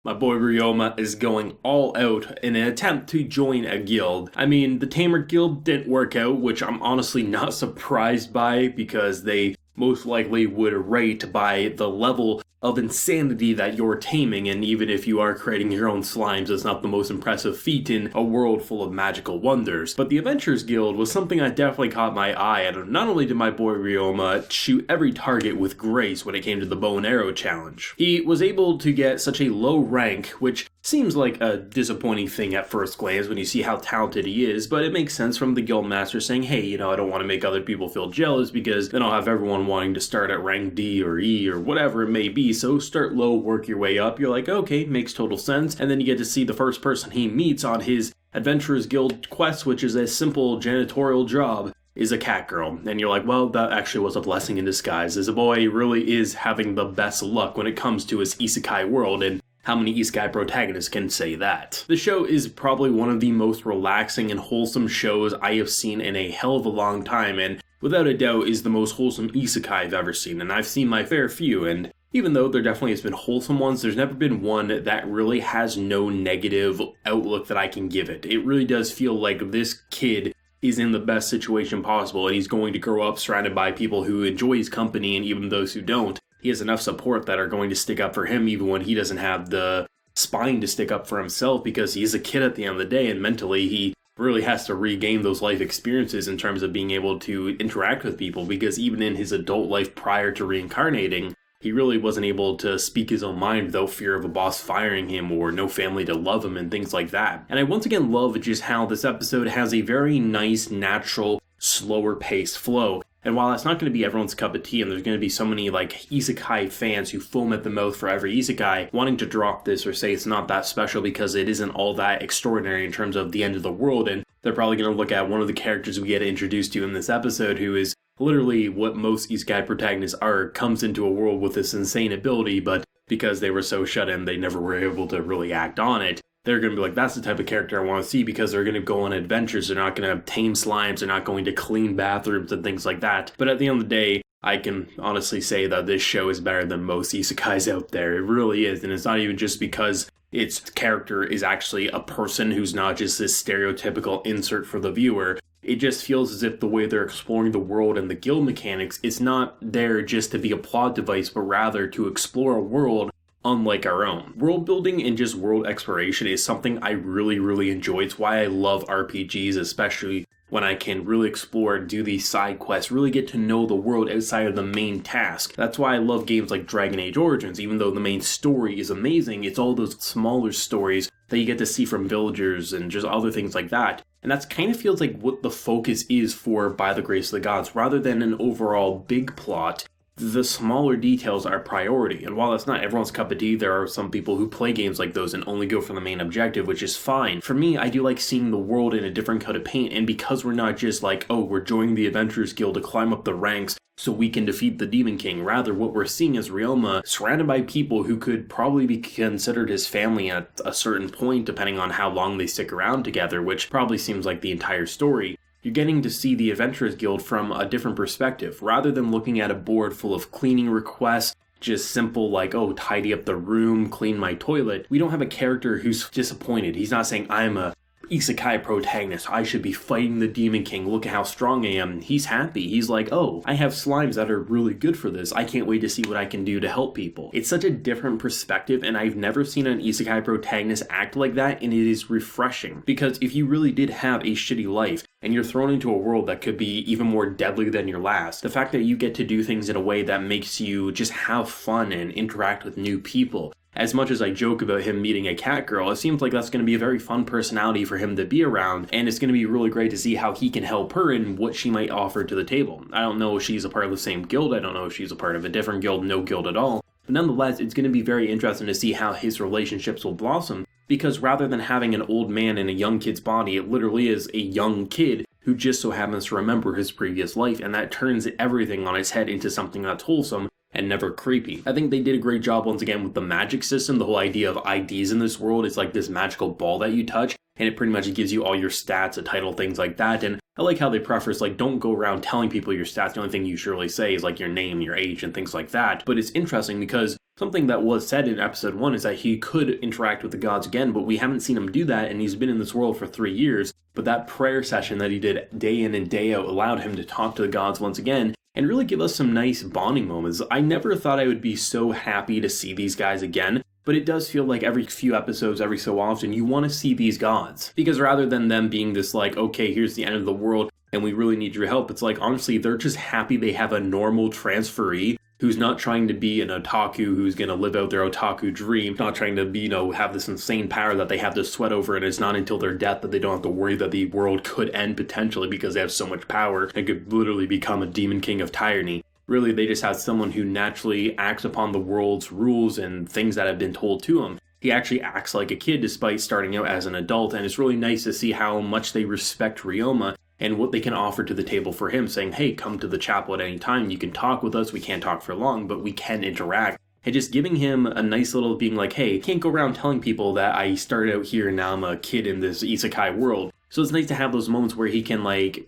My boy Ryouma is going all out in an attempt to join a guild. I mean, the Tamer Guild didn't work out, which I'm honestly not surprised by because they most likely would rate by the level of insanity that you're taming, and even if you are creating your own slimes, it's not the most impressive feat in a world full of magical wonders. But the Adventurers Guild was something that definitely caught my eye, and not only did my boy Ryouma shoot every target with grace when it came to the bow and arrow challenge, he was able to get such a low rank, which seems like a disappointing thing at first glance when you see how talented he is, but it makes sense from the guildmaster saying, hey, I don't want to make other people feel jealous because then I'll have everyone wanting to start at rank D or E or whatever it may be, so start low, work your way up. You're like, okay, makes total sense, and then you get to see the first person he meets on his Adventurers Guild quest, which is a simple janitorial job, is a cat girl. And you're like, well, that actually was a blessing in disguise, as a boy really is having the best luck when it comes to his isekai world, and how many isekai protagonists can say that? The show is probably one of the most relaxing and wholesome shows I have seen in a hell of a long time, and without a doubt is the most wholesome isekai I've ever seen, and I've seen my fair few, and even though there definitely has been wholesome ones, there's never been one that really has no negative outlook that I can give it. It really does feel like this kid is in the best situation possible, and he's going to grow up surrounded by people who enjoy his company, and even those who don't, he has enough support that are going to stick up for him even when he doesn't have the spine to stick up for himself, because he's a kid at the end of the day, and mentally he really has to regain those life experiences in terms of being able to interact with people, because even in his adult life prior to reincarnating, he really wasn't able to speak his own mind without fear of a boss firing him or no family to love him and things like that. And I once again love just how this episode has a very nice, natural, slower paced flow. And while that's not going to be everyone's cup of tea, and there's going to be so many isekai fans who foam at the mouth for every isekai wanting to drop this or say it's not that special because it isn't all that extraordinary in terms of the end of the world, and they're probably going to look at one of the characters we get introduced to in this episode who is literally what most isekai protagonists are, comes into a world with this insane ability, but because they were so shut in, they never were able to really act on it. They're going to be like, that's the type of character I want to see, because they're going to go on adventures, they're not going to tame slimes, they're not going to clean bathrooms and things like that. But at the end of the day, I can honestly say that this show is better than most isekais out there. It really is, and it's not even just because its character is actually a person who's not just this stereotypical insert for the viewer. It just feels as if the way they're exploring the world and the guild mechanics, it's not there just to be a plot device, but rather to explore a world unlike our own. World building and just world exploration is something I really, really enjoy. It's why I love RPGs, especially when I can really explore, do these side quests, really get to know the world outside of the main task. That's why I love games like Dragon Age Origins. Even though the main story is amazing, it's all those smaller stories that you get to see from villagers and just other things like that. And that's kind of feels like what the focus is for By the Grace of the Gods. Rather than an overall big plot, the smaller details are priority. And while that's not everyone's cup of tea, there are some people who play games like those and only go for the main objective, which is fine. For me, I do like seeing the world in a different coat of paint, and because we're not just like, oh, we're joining the Adventurers Guild to climb up the ranks so we can defeat the Demon King. Rather, what we're seeing is Ryouma surrounded by people who could probably be considered his family at a certain point, depending on how long they stick around together, which probably seems like the entire story. You're getting to see the Adventurers Guild from a different perspective. Rather than looking at a board full of cleaning requests, just simple like, oh, tidy up the room, clean my toilet, we don't have a character who's disappointed. He's not saying, I'm a isekai protagonist, I should be fighting the Demon King, look at how strong I am. He's happy. He's like, oh, I have slimes that are really good for this. I can't wait to see what I can do to help people. It's such a different perspective, and I've never seen an isekai protagonist act like that, and it is refreshing. Because if you really did have a shitty life, and you're thrown into a world that could be even more deadly than your last, the fact that you get to do things in a way that makes you just have fun and interact with new people. As much as I joke about him meeting a cat girl, it seems like that's going to be a very fun personality for him to be around, and it's going to be really great to see how he can help her and what she might offer to the table. I don't know if she's a part of the same guild, I don't know if she's a part of a different guild, no guild at all, but nonetheless, it's going to be very interesting to see how his relationships will blossom, because rather than having an old man in a young kid's body, it literally is a young kid who just so happens to remember his previous life, and that turns everything on its head into something that's wholesome and never creepy. I think they did a great job once again with the magic system. The whole idea of IDs in this world is like this magical ball that you touch, and it pretty much gives you all your stats, a title, things like that. And I like how they preface, like, don't go around telling people your stats. The only thing you should really say is like your name, your age, and things like that. But it's interesting because something that was said in episode 1 is that he could interact with the gods again, but we haven't seen him do that, and he's been in this world for 3 years. But that prayer session that he did day in and day out allowed him to talk to the gods once again and really give us some nice bonding moments. I never thought I would be so happy to see these guys again, but it does feel like every few episodes, every so often, you want to see these gods. Because rather than them being this like, okay, here's the end of the world and we really need your help, it's like, honestly, they're just happy they have a normal transferee who's not trying to be an otaku who's going to live out their otaku dream, not trying to be, have this insane power that they have to sweat over, and it's not until their death that they don't have to worry that the world could end potentially because they have so much power and could literally become a demon king of tyranny. Really, they just have someone who naturally acts upon the world's rules and things that have been told to him. He actually acts like a kid despite starting out as an adult, and it's really nice to see how much they respect Ryouma and what they can offer to the table for him, saying, hey, come to the chapel at any time, you can talk with us, we can't talk for long, but we can interact. And just giving him a nice little being like, hey, I can't go around telling people that I started out here and now I'm a kid in this isekai world. So it's nice to have those moments where he can,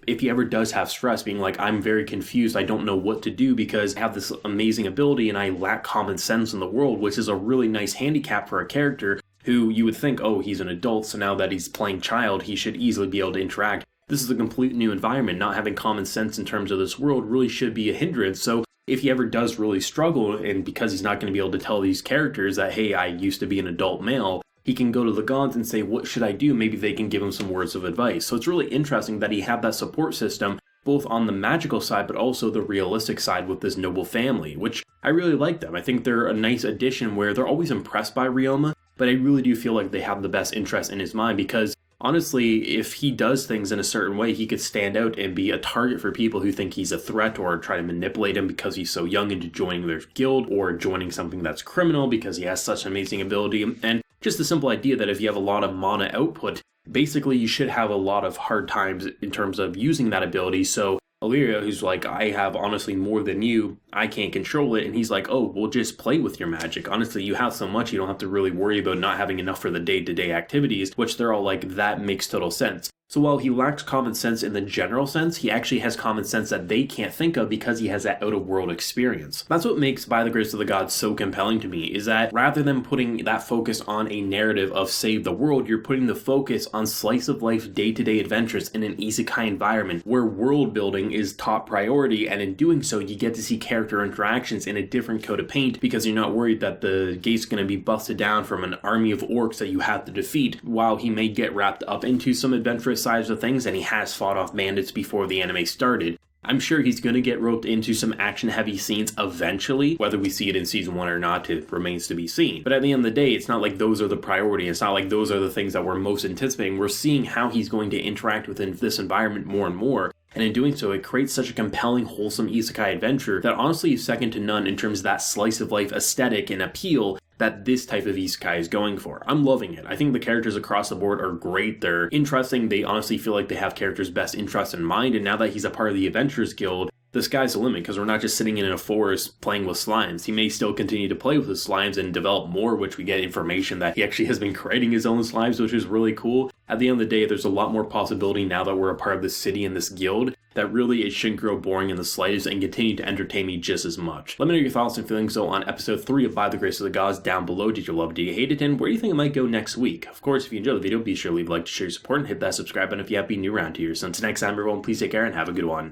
if he ever does have stress, being like, I'm very confused, I don't know what to do because I have this amazing ability and I lack common sense in the world, which is a really nice handicap for a character who you would think, oh, he's an adult, so now that he's playing child, he should easily be able to interact. This is a complete new environment. Not having common sense in terms of this world really should be a hindrance. So if he ever does really struggle, and because he's not going to be able to tell these characters that, hey, I used to be an adult male, he can go to the gods and say, what should I do? Maybe they can give him some words of advice. So it's really interesting that he had that support system, both on the magical side, but also the realistic side with this noble family, which I really like them. I think they're a nice addition where they're always impressed by Ryouma, but I really do feel like they have the best interest in his mind because honestly, if he does things in a certain way, he could stand out and be a target for people who think he's a threat or try to manipulate him because he's so young into joining their guild or joining something that's criminal because he has such amazing ability. And just the simple idea that if you have a lot of mana output, basically you should have a lot of hard times in terms of using that ability. So Illyria, who's like, I have honestly more than you, I can't control it, and he's like, oh, well, just play with your magic. Honestly, you have so much, you don't have to really worry about not having enough for the day-to-day activities, which they're all like, that makes total sense. So while he lacks common sense in the general sense, he actually has common sense that they can't think of because he has that out-of-world experience. That's what makes By the Grace of the Gods so compelling to me, is that rather than putting that focus on a narrative of save the world, you're putting the focus on slice-of-life day-to-day adventures in an isekai environment where world building is top priority, and in doing so, you get to see character interactions in a different coat of paint because you're not worried that the gate's going to be busted down from an army of orcs that you have to defeat. While he may get wrapped up into some adventurous sides of things, and he has fought off bandits before the anime started, I'm sure he's going to get roped into some action-heavy scenes eventually. Whether we see it in season 1 or not, it remains to be seen. But at the end of the day, it's not like those are the priority. It's not like those are the things that we're most anticipating. We're seeing how he's going to interact within this environment more and more. And in doing so, it creates such a compelling, wholesome isekai adventure that honestly is second to none in terms of that slice-of-life aesthetic and appeal that this type of isekai is going for. I'm loving it. I think the characters across the board are great. They're interesting. They honestly feel like they have characters' best interests in mind. And now that he's a part of the Adventurers Guild, the sky's the limit because we're not just sitting in a forest playing with slimes. He may still continue to play with his slimes and develop more, which we get information that he actually has been creating his own slimes, which is really cool. At the end of the day, there's a lot more possibility now that we're a part of this city and this guild that really it shouldn't grow boring in the slightest and continue to entertain me just as much. Let me know your thoughts and feelings on episode 3 of By the Grace of the Gods down below. Did you love it? Did you hate it? And where do you think it might go next week? Of course, if you enjoyed the video, be sure to leave a like to show your support and hit that subscribe button if you have been new around here. So until next time, everyone, please take care and have a good one.